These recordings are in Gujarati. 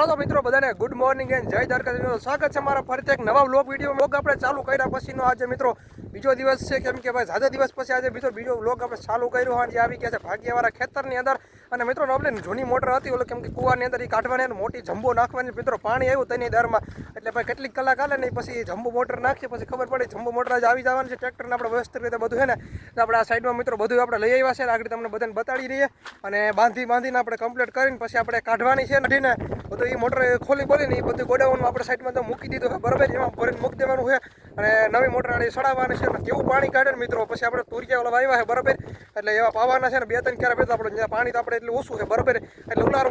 હાલો તો મિત્રો બધાને ગુડ મોર્નિંગ એન્ડ જય દ્વારકાધીશ. સ્વાગત છે મારા ફરીથી એક નવા વ્લોગ વિડીયો. વ્લોગ આપણે ચાલુ કર્યા પછીનો આજે મિત્રો બીજો દિવસ છે, કેમ કે ભાઈ ઝાઝા દિવસ પછી આજે બીજો વ્લોગ આપણે ચાલુ કર્યો. આજે આવી ગયા છે ભાગ્યવાળા ખેતરની અંદર. અને મિત્રો આપણે જૂની મોટર હતી ઓલો, કેમ કે કૂવાની અંદર એ કાઢવાની અને મોટી જમ્બો નાખવાની. મિત્રો પાણી આવ્યું તેની દરમાં, એટલે ભાઈ કેટલીક કલાક હાલે ને પછી જમ્બો મોટર નાખીએ પછી ખબર પડી જમ્બો મોટર આજે આવી જવાની છે. ટ્રેક્ટરને આપણે વ્યવસ્થિત રીતે બધું છે ને આપણે આ સાઈડમાં મિત્રો બધું આપણે લઈ આવ્યા છે. આગળ તમને બધાને બતાડી રહીએ અને બાંધીને આપણે કમ્પ્લીટ કરીને પછી આપણે કાઢવાની છે ને બધું એ મોટર ખોલી બોલીને એ બધું ગોડાઉનમાં આપણે સાઈડમાં તો મૂકી દીધું છે બરાબર. એમાં ભરીને મૂકી દેવાનું છે અને નવી મોટર આડી સડાવવાની છે. કેવું પાણી કાઢે ને મિત્રો પછી આપણે તુરિયા ઓલા વાવ્યા છે બરાબર, એટલે એવા પાવાના છે ને 2-3 ક્યારે પહેલાં આપણે પાણી તો આપણે એટલું ઓછું છે બરાબર, એટલે ઉલાર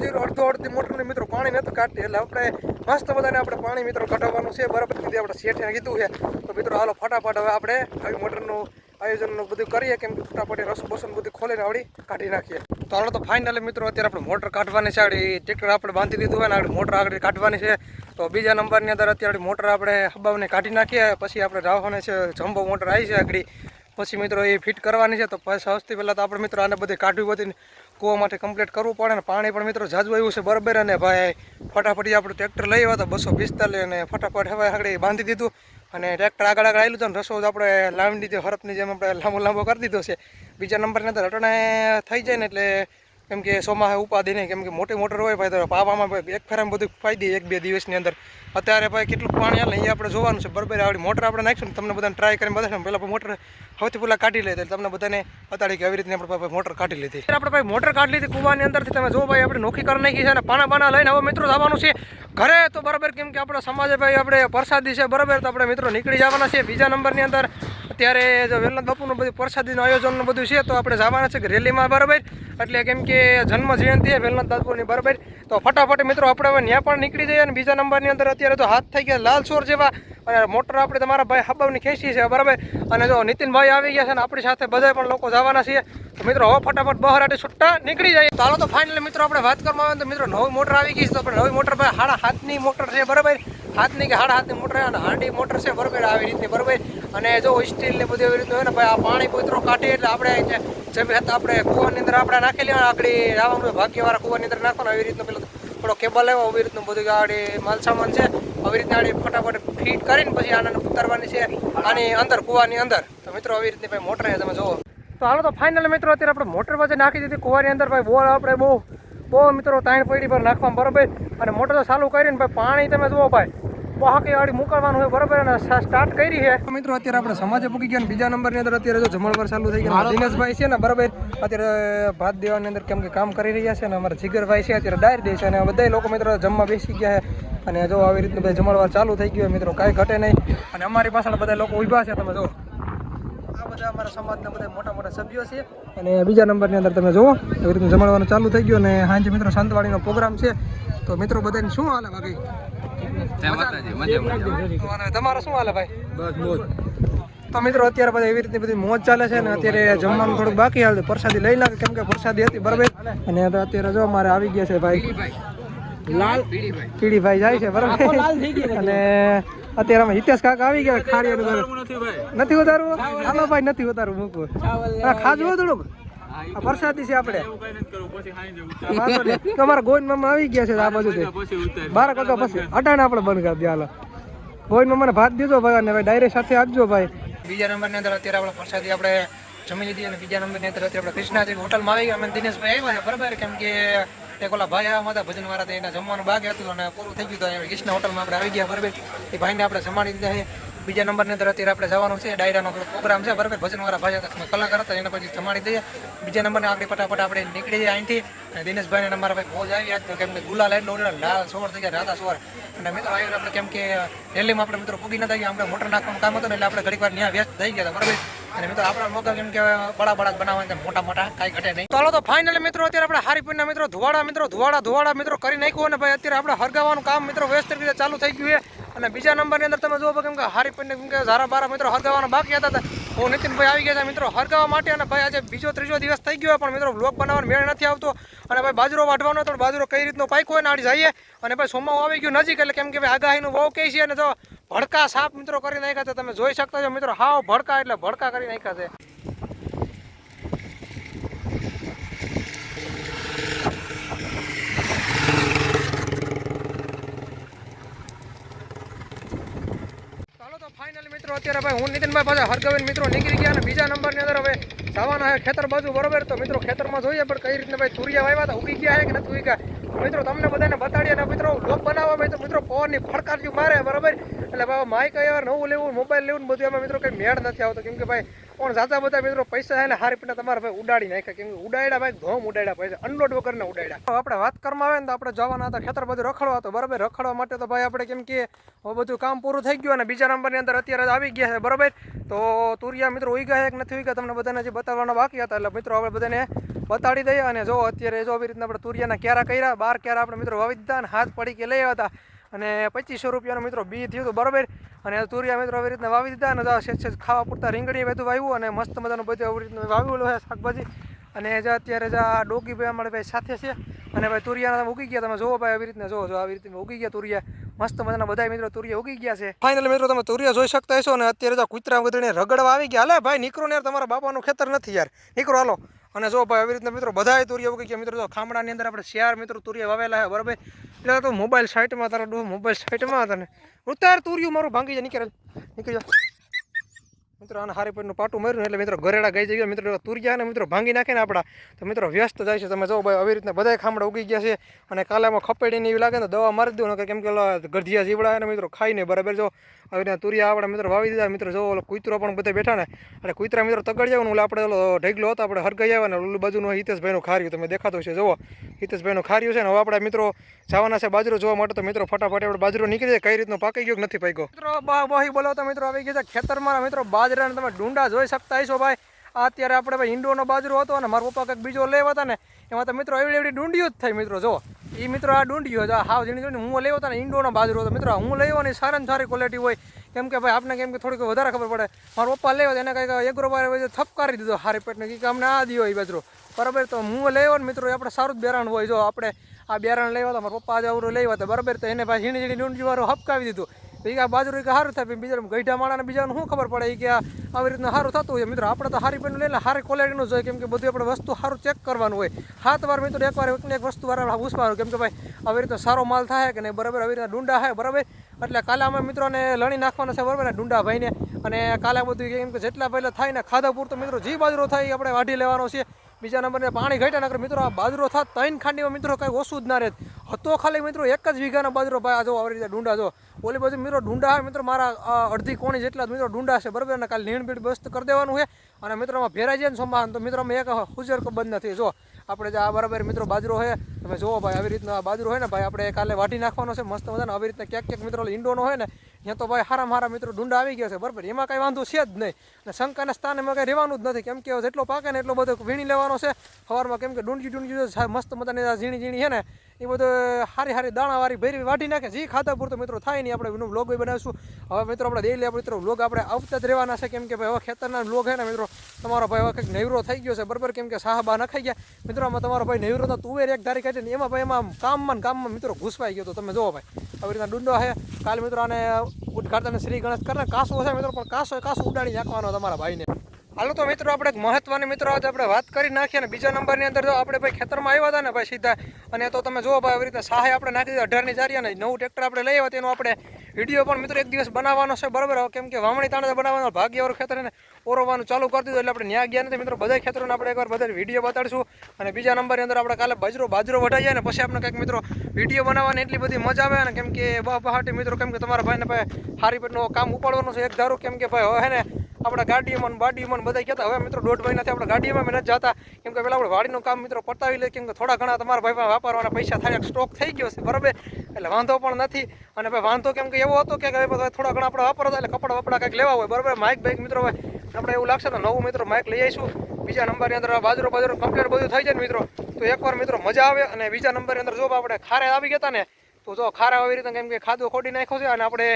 જીરો અડધી મોટરને મિત્રો પાણી નથી કાઢતી. એટલે આપણે મસ્ત બધાને આપણે પાણી મિત્રો કઢાવવાનું છે બરાબર. કીધું આપણે શેઠે કીધું છે તો મિત્રો હાલો ફટાફટ હવે આપણે આવી મોટરનું આયોજનનું બધું કરીએ, કેમ કે ફટાફટ રસોઈ બસોન બધું ખોલીને આવડી કાઢી નાખીએ. તો હાલો તો ફાઇનલી મિત્રો અત્યારે આપણે મોટર કાઢવાની છે. આવડી ટ્રેક્ટર આપણે બાંધી દીધું હોય ને આગળ મોટર આગળ કાઢવાની છે. તો બીજા નંબરની અંદર અત્યારે મોટર આપણે હબાવને કાઢી નાખીએ. પછી આપણે રાવવાની છે જમ્બો મોટર આવી છે આગળ, પછી મિત્રો એ ફિટ કરવાની છે. તો સૌથી પહેલાં તો આપણે મિત્રો આને બધી કાઢવી બધી કૂવા માટે કમ્પ્લીટ કરવું પડે ને પાણી પણ મિત્રો ઝાઝું આવ્યું છે બરાબર. અને ભાઈ ફટાફટ આપણું ટ્રેક્ટર લઈ આવ્યા હતા 245 અને ફટાફટ હવે આગળ બાંધી દીધું અને ટ્રેક્ટર આગળ આવેલું હતું ને રસો આપણે લાવી દીધો હરપની જેમ આપણે લાંબો કરી દીધો છે. બીજા નંબરની અંદર અટણે થઈ જાય ને એટલે કેમ કે સોમાં ઉપાધિ નહીં, કેમ કે મોટી મોટર હોય ભાઈ તો પાવામાં એક ફેરામાં બધું ફાઈ દઈએ 1-2 દિવસની અંદર. અત્યારે ભાઈ કેટલું પાણી હાલે એ આપણે જોવાનું છે બરાબર. આવડી મોટર આપણે નાખીશું ને તમને બધાને ટ્રાય કરીને બતાવીશું. પહેલાં મોટર સૌથી પહેલાં કાઢી લે એટલે તમને બધાને બતાડી કે આવી રીતે આપણે મોટર કાઢી લીધી. આપણે ભાઈ મોટર કાઢી લીધી કૂવાની અંદરથી. તમે જો ભાઈ આપણે નોખી કરી નાખી છે અને પાણા લઈને હવે મિત્રો જવાનું છે ઘરે. તો બરાબર કેમ કે આપણા સમાજે ભાઈ આપણે પ્રસાદી છે બરાબર, તો આપણે મિત્રો નીકળી જવાના છે. બીજા નંબરની અંદર અત્યારે જો વેલનાથ બાપુનું બધું પ્રસાદીનું આયોજનનું બધું છે, તો આપણે જવાના છે કે રેલીમાં બરાબર. એટલે કેમ કે જન્મ જયંતિ છે વેલનાથ બાપુની બરાબર. તો ફટાફટ મિત્રો આપણે હવે ત્યાં પણ નીકળી જઈએ. અને બીજા નંબરની અંદર અત્યારે તો હાથ થઈ ગયા લાલ સોર જેવા અને મોટર આપણે તમારા ભાઈ હબાવની ખેંચી છે બરાબર. અને જો નીતિનભાઈ આવી ગયા છે ને આપણી સાથે બધા પણ લોકો જવાના છીએ. તો મિત્રો હવે ફટાફટ બહાર છૂટા નીકળી જાય. ચાલો તો ફાઇનલી મિત્રો આપણે વાત કરવામાં આવે તો મિત્રો નવી મોટર આવી ગઈ છે. તો આપણે નવી મોટર ભાઈ 7.5ની મોટર છે બરાબર. 7ની કે 7.5ની મોટર અને હાંડી મોટર છે બરાબર, આવી રીતની બરાબર. અને જો સ્ટીલ ને બધી એવી રીતનું હોય ને ભાઈ આ પાણી પુત્રો કાઢી એટલે આપણે જેમ આપણે કૂવાની અંદર આપણે નાખેલી આગળ આવવાનું ભાગ્યવાળા કૂવાની અંદર નાખવાનું. આવી રીતનું પેલો થોડો કેબલ આવ્યો આવી રીતનું બધું આગળ માલ સામાન છે આવી રીતના આડી ફટાફટ ફિટ કરીને પછી આને ઉતારવાની છે આની અંદર કૂવાની અંદર. તો મિત્રો આવી રીતની ભાઈ મોટર છે તમે જુઓ. તો હાલો તો ફાઇનલ મિત્રો અત્યારે આપણે મોટર પાસે નાખી દીધી કૂવાની અંદર. ભાઈ બોલ આપણે બહુ મિત્રો 3 પૈડી પર નાખવામાં બરાબર. અને મોટર તો ચાલુ કરીને ભાઈ પાણી તમે જુઓ ભાઈ બહાકી વાળી મૂકવાનું હોય બરાબર. અને સ્ટાર્ટ કરી છે મિત્રો. અત્યારે આપણે સમાજે પૂકી ગયા. બીજા નંબરની અંદર અત્યારે જો જમણવાર ચાલુ થઈ ગયા. દિનેશભાઈ છે ને બરાબર અત્યારે ભાત દેવાની અંદર કેમ કે કામ કરી રહ્યા છે. અને અમારા જીગરભાઈ છે અત્યારે ડાયર દે છે. અને બધા લોકો મિત્રો જમવા બેસી ગયા છે. અને જો આવી રીતનું ભાઈ જમણવાર ચાલુ થઈ ગયું મિત્રો, કાંઈ ઘટે નહીં. અને અમારી પાછળ બધા લોકો ઊભા છે તમે જો, આ બધા અમારા સમાજના બધા મોટા સભ્યો છે. અને બીજા નંબરની અંદર તમે જુઓ એવી રીતનું જમણવાનું ચાલુ થઈ ગયું. અને સાંજે મિત્રો સંતવાણીનો પ્રોગ્રામ છે. તો મિત્રો બધાને શું હાલે બાકી તમારે શું હાલે ભાઈ? બસ મોજ. તો મિત્રો અત્યારે બધા એવી રીતની બધી મોજ ચાલે છે. અને અત્યારે જમવાનું થોડુંક બાકી હાલ પ્રસાદી લઈ નાખે કેમ કે પ્રસાદી હતી બરાબર. અને અત્યારે જો અમારે આવી ગયા છે ભાઈ લાલ કીડીભાઈ જાય છે બરાબર. અને અત્યારે અમે હિતેશ કાકા આવી ગયા. ખારી નથી ઉતારવું હાલો ભાઈ, નથી ઉતારવું મૂકવું ખાજવું થોડુંક પ્રસાદી છે આપણે. તમારા ગોવિંદ મામા આવી ગયા છે આ બાજુથી 12 વાગ્યા પછી અટાણે આપણે બંધ કરી દે. હાલો ગોવિંદ મામાને ભાત દીધો ભાઈ અને ભાઈ ડાયરેક્ટ સાથે આપજો ભાઈ. બીજા નંબરની અંદર અત્યારે આપણે પ્રસાદી આપણે જમી લીધી. અને બીજા નંબરની અંદર અત્યારે આપણે કૃષ્ણાજી હોટલમાં આવી ગયા. અમે દિનેશભાઈ આવ્યા છે બરાબર, કેમ કે એક ઓલા ભાઈ આવ્યા હતા ભજન વાળા, એને જમવાનું બાકી હતું અને પૂરું થઈ ગયું હતું. કૃષ્ણ હોટલમાં આપણે આવી ગયા બરાબર. એ ભાઈને આપણે જમાડી દીધા છે. બીજા નંબરની અંદર અત્યારે આપણે જવાનું છે ડાયરાનો પ્રોગ્રામ છે બરાબર. ભજનવાળા ભાઈ હતા કલાકાર હતા એને પછી જમાડી દઈએ. બીજા નંબરને આપણે ફટાફટ આપણે નીકળી જઈએ અહીંથી. અને દિનેશભાઈને અમારા ભાઈ મોજ આવી હતી કેમ કે ગુલાલ એટલો લાલ સોર થઈ ગયા રાતા સોર. અને મિત્રો આવ્યો આપણે કેમ કે રેલીમાં આપણે મિત્રો પૂગી ન થઈ ગયા, આપણે મોટર નાખવાનું કામ હતું ને એટલે આપણે ઘડીક વાર ત્યાં વ્યસ્ત થઈ ગયા હતા બરાબર. અને મિત્રો આપણા મોકા કેમ કે બડા બનાવવા મોટા કાંઈ ઘટે નહીં. ચાલો તો ફાઇનલી મિત્રો અત્યારે આપણે હારીપુરના મિત્રો ધુવાડા મિત્રો કરી નાખ્યું. અને ભાઈ અત્યારે આપણે હરગાવાનું કામ મિત્રો વ્યવસ્થિત રીતે ચાલુ થઈ ગયું છે. અને બીજા નંબરની અંદર તમે જુઓ કેમ કે હારીપુરને કેમ કે ઝારા બારા મિત્રો હરગાવાના બાકી હતા. હું નીતિનભાઈ આવી ગયા હતા મિત્રો હરગાવા માટે. અને ભાઈ આજે બીજો 3જો દિવસ થઈ ગયો પણ મિત્રો વ્લોગ બનાવવાનો મેળ નથી આવતો. અને ભાઈ બાજરો વાઢવાનો તો બાજરો કઈ રીતનો પાક્યો હોય ને આડી જઈએ. અને ભાઈ સોમાવું આવી ગયું નજીક એટલે કેમ કે ભાઈ આગાહીનું બહુ કહે છે. અને જો ભડકા સાપ મિત્રો કરી નાખ્યા છે તમે જોઈ શકતા છો મિત્રો. હાવ ભડકા એટલે ભડકા કરી નાખ્યા છે. મિત્રો અત્યારે ભાઈ હું નીતિનભાઈ પાછા હરગવીન મિત્રો નીકળી ગયા અને બીજા નંબરની અંદર હવે જવાના છે ખેતર બાજુ બરોબર. તો મિત્રો ખેતરમાં જોઈએ પણ કઈ રીતના ભાઈ તુરિયા વાવ્યા હતા, ઉગી ગયા છે કે નથી ઉગ્યા મિત્રો તમને બધાને બતાડીએ. અને મિત્રો લોક બનાવવા ભાઈ તો મિત્રો પવનની ફડકાર મારે બરોબર. એટલે ભાઈ માઇક યાર નવું લેવું, મોબાઈલ લેવું બધું એમાં મિત્રો કંઈ મેળ નથી આવતો. કેમ કે ભાઈ પણ જાતા બધા મિત્રો પૈસા છે ને હારી પીને તમારે ભાઈ ઉડાડી નાખ્યા. કેમ કે ઉડાડ્યા ભાઈ ધોમ ઉડાડ્યા પૈસા અનલોડ વગરના ઉડાડ્યા. આપણે વાત કરવામાં આવે ને તો આપણે જવાના હતા ખેતર બધું રખડવા હતો બરાબર. રખડવા માટે તો ભાઈ આપણે કેમ કે બધું કામ પૂરું થઈ ગયું અને બીજા નંબરની અંદર અત્યારે આવી ગયા છે બરાબર. તો તુરિયા મિત્રો ઉગ્યા છે કે નથી ઉગ્યા તમને બધાને જે બતાવવાના બાકી હતા. એટલે મિત્રો આપણે બધાને બતાડી દઈએ. અને જો અત્યારે જો આવી રીતના આપણે તુરિયાના ક્યારા કર્યા, 12 ક્યારા આપણે મિત્રો વાવી દીધા અને હાથ પડી કે લઈ આવ્યા હતા અને 2500 રૂપિયાનો મિત્રો બી થયું હતું બરાબર. અને તુરિયા મિત્રો આવી રીતના વાવી દીધા અને ખાવા પૂરતા રીંગણી બધું વાવ્યું અને મસ્ત મજાનું બધું આવી રીતના વાવેલું છે શાકભાજી. અને જે અત્યારે જે આ ડોગી ભાઈ અમારે ભાઈ સાથે છે અને ભાઈ તુરિયાના ઉગી ગયા. તમે જોવો ભાઈ આવી રીતના જો આવી રીતે ઉગી ગયા તુરિયા, મસ્ત મજાના બધા મિત્રો તુરિયા ઉગી ગયા છે. ફાઇનલ મિત્રો તમે તુરિયા જોઈ શકતા હશો. અને અત્યારે જો કૂતરા ગધડીને રગડવા આવી ગયા. હાલે ભાઈ નીકળો ને યાર, તમારા બાપાનું ખેતર નથી યાર, નીકળો હાલો. અને જો ભાઈ આવી રીતના મિત્રો બધા તુરિયા ઉગી ગયા. મિત્રો જો ખામડાની અંદર આપણે 4 મિત્રો તુરિયા વાવેલા છે બરાબર. એટલે તો મોબાઈલ સાઈડમાં તારા મોબાઈલ સાઈડમાં હતા ને ઉતાર તુરિયું મારું ભાંગી જાય, નીકળી જાઓ મિત્રો. આને હારી પેટનું પાટું માર્યું એટલે મિત્રો ઘરેડા ગઈ જગ્યા મિત્રો તુરિયા ને મિત્રો ભાંગી નાખે ને આપણા તો મિત્રો વ્યસ્ત જાય છે. તમે જો ભાઈ આવી રીતના બધા ખામડા ઉગી ગયા છે. અને કાલામાં ખપેડીને એવી લાગે ને દવા મારી દઉં કેમ કે ગઢિયા જીવડા ને મિત્રો ખાઈને બરાબર. જો આવી રીતના તુરિયા આપણા મિત્રો વાવી દીધા. મિત્રો જો કૂતરો પણ બધા બેઠા ને એટલે કૂતરા મિત્રો તગડ જવાનું. એટલે આપણે ઓલો ઢગલો હતો આપણે હરગાઈ આવ્યા ને ઓલું બાજુનું હિતેશભાઈનું ખાર્યું તમે દેખાતો છે. જુઓ હિતેશભાઈનું ખાર્યું છે ને. હવે આપણે મિત્રો જવાના છે બાજરો જોવા માટે. તો મિત્રો ફટાફટ આપણે બાજરો નીકળી જાય કઈ રીતનું પાકી ગયો કે નથી પાક્યો. મિત્રો બાહી બોલાવતા મિત્રો આવી ગયા ખેતરમાં મિત્રો બાજરાને તમે ડુંડા જોઈ શકતા હશો ભાઈ. અત્યારે આપણે ભાઈ ઈંડોનો બાજરો હતો અને મારા પપ્પા કંઈક બીજો લેવા હતા ને એમાં તો મિત્રો એવડી ડુંડીઓ જ થઈ મિત્રો. જો એ મિત્રો આ ડુંડીઓ હાવ ઝીણી ઝીણી હું લેવો હતો ને ઈંડોનો બાજરો હતો મિત્રો. હું લેવાની સારામાં સારી ક્વોલિટી હોય કેમ કે ભાઈ આપણે કેમ કે થોડીક વધારે ખબર પડે. મારા પપ્પા લેવા એને કંઈક એગ્રો બારે થપકારી દીધો હારી પેટને કે અમને આ દીધો એ બાજરો બરાબર. તો હું લેવો ને મિત્રો આપણે સારું જ બેરાણ હોય. જો આપણે આ બેરાણ લેવા હતા મારા પપ્પા આજે અવરું લેવા હતા બરાબર. તો એને ભાઈ ઝીણી ઝીણી ડુંડી વાળો હપકાવી દીધું. તો એ આ બાજુ સારું થાય બીજા ગઈઢા માણાને બીજાને શું ખબર પડે કે આવી રીતના સારું થતું હોય મિત્રો. આપણે તો હારી પેન લઈને સારી ક્વોલિટીનું જોઈએ કેમ કે બધું આપણે વસ્તુ સારું ચેક કરવાનું હોય. 7 વાર મિત્રો એકવાર એક વસ્તુ વાર પૂછવાનું કેમ કે ભાઈ આવી રીતે સારો માલ થાય કે નહીં બરાબર. આવી રીતના ડુંડા થાય બરાબર. એટલે કાલે અમે મિત્રોને લણી નાખવાના છે બરાબર ડુંડા ભાઈને. અને કાલે બધું કેમ કે જેટલા પહેલાં થાય ને ખાધા પૂરતો મિત્રો જે બાજરો થાય આપણે વાઢી લેવાનો છે. બીજા નંબરને પાણી ઘટ્યા નકર મિત્રો આ બાજરો થાત 3 ખાંડીમાં મિત્રો કંઈ ઓછું જ ના રહે હતો. ખાલી મિત્રો 1 જ વીઘાનો બાજરો ભાઈ આ જો આવી રીતે ડુંડા જો ઓલી બધું મિત્રો ડુંડા હોય મિત્રો મારા અડધી કોણી જેટલા મિત્રો ડુંડા છે બરાબર. અને કાલે નીણ બીડ બસ્ત કરી દેવાનું છે. અને મિત્રોમાં ભેરાઈ જાય ને સોમાં તો મિત્રો અમે એક હુજર બંધ નથી. જો આપણે જે આ બરાબર મિત્રો બાજરો છે તમે જુઓ ભાઈ આવી રીતના બાજરો હોય ને ભાઈ આપણે કાલે વાટી નાખવાનો છે મસ્ત મજાનો. આવી રીતના ક્યાંક મિત્રો ઈંડોનો હોય ને ત્યાં તો ભાઈ હારા મિત્રો ડુંડા આવી ગયા છે બરાબર. એમાં કાંઈ વાંધો છે જ નહીં. અને શંકાના સ્થાને એમાં કંઈ રહેવાનું જ નથી કેમ કે જેટલો પાકે ને એટલો બધો વીણી લેવાનો છે સવારમાં. કેમ કે ડુંડી મસ્ત મજાની ઝીણી ઝીણી છે ને એ બધું હારી દાણાવાળી ભેરી વાઢી નાખે જે ખાધા પૂરતો મિત્રો થાય નહીં. આપણે એનું વ્લોગ બનાવીશું હવે મિત્રો. આપણે ડેઈલી મિત્રો વ્લોગ આપણે આવતા જ રહેવાના છે કેમ કે ભાઈ હવે ખેતરના વ્લોગ છે ને મિત્રો તમારો ભાઈ હવે કંઈક નૈવરો થઈ ગયો છે બરાબર. કેમ કે સાહબા નખાઈ ગયા મિત્રો. આમાં તમારો ભાઈ નૈવરો તો તુવેર એક ધારી કાઢી ને એમાં ભાઈ એમાં કામમાં મિત્રો ઘૂસવાઈ ગયો. તો તમે જુઓ ભાઈ આવી રીતના ડુંડો છે. કાલે મિત્રો આને ઉદઘાટન શ્રી ગણેશ કરે કાસો છે મિત્રો પણ કાસો ઉડાડી નાખવાનો તમારા ભાઈને. હાલો તો મિત્રો આપણે એક મહત્વની મિત્રો આજે આપણે વાત કરી નાખીએ. અને બીજા નંબરની અંદર જો આપણે ભાઈ ખેતરમાં આવ્યા હતા ને ભાઈ સીધા અને તો તમે જુઓ ભાઈ આવી રીતે સહાય આપણે નાખી દીધા 18ની જારી અને નવું ટ્રેક્ટર આપણે લઈ આવ્યા તેનો આપણે વિડીયો પણ મિત્રો એક દિવસ બનાવવાનો છે બરાબર. કેમ કે વાવણી તાણે બનાવવાનો ભાગ્યવાળું ખેતર ને ઓરવાનું ચાલુ કરી દીધું એટલે આપણે ન્યા ગયા નથી મિત્રો. બધા ખેતરોને આપણે એકવાર બધા વિડીયો બતાડીશું. અને બીજા નંબરની અંદર આપણે કાલે બાજરો વઢાઈ જાય ને પછી આપણે કંઈક મિત્રો વિડીયો બનાવવાની એટલી બધી મજા આવે ને કેમ કે બહાટી મિત્રો કેમ કે તમારા ભાઈને ભાઈ હારી પેટનું કામ ઉપાડવાનું છે એક ધારું. કેમ કે ભાઈ હવે ને આપણે ગાડીમાં બાડીમાં બધા કહેતા હવે મિત્રો 1.5 મહિનાથી આપણે ગાડીમાં નથી જતા કેમ કે પેલા આપણે વાડીનું કામ મિત્રો પતાવી લે કેમ કે થોડા ઘણા તમારા ભાઈ વાપરવાના પૈસા થાય સ્ટોક થઈ ગયો છે બરાબર. એટલે વાંધો પણ નથી. અને ભાઈ વાંધો કેમ કે એવો હતો કે થોડા ઘણા આપણે વાપરતા એટલે કપડા વપડા કંઈક લેવા હોય બરાબર. માઇક બાઇક મિત્રો હોય આપણે એવું લાગશે તો નવું મિત્રો માઇક લઈ આવીશું. બીજા નંબરની અંદર બાજરો કમ્પ્લીટ બધું થઈ જાય મિત્રો તો એકવાર મિત્રો મજા આવે. અને બીજા નંબરની અંદર જો આપણે ખારે આવી ગયા ને તો જો ખારા આવી રીતે કેમ કે ખાધો ખોટી નાખ્યો છે અને આપણે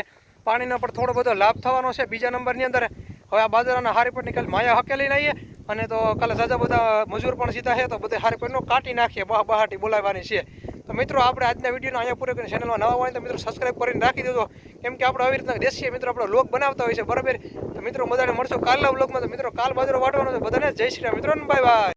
પાણીનો પણ થોડો બધો લાભ થવાનો છે. બીજા નંબરની અંદર હવે આ બાજરાના હારી પેટની કાલે માયા હકેલી લઈએ અને તો કાલે સાજા બધા મજૂર પણ સીધા છે તો બધા હારી પેટનું કાઢી નાખીએ બહાટી બોલાવવાની છે. તો મિત્રો આપણે આજના વિડીયોનો અહીંયા પૂરો કરીને ચેનલમાં નવા હોય તો મિત્રો સબસ્ક્રાઈબ કરીને રાખી દેજો કેમ કે આપણે આવી રીતના દેશીય મિત્રો આપણે વ્લોગ બનાવતા હોય છે બરાબર. તો મિત્રો બધાને મળશો કાલના વ્લોગમાં. તો મિત્રો કાલ બાજરો વાટવાનો છે બધાને જય શ્રી રામ મિત્રો બાય બાય.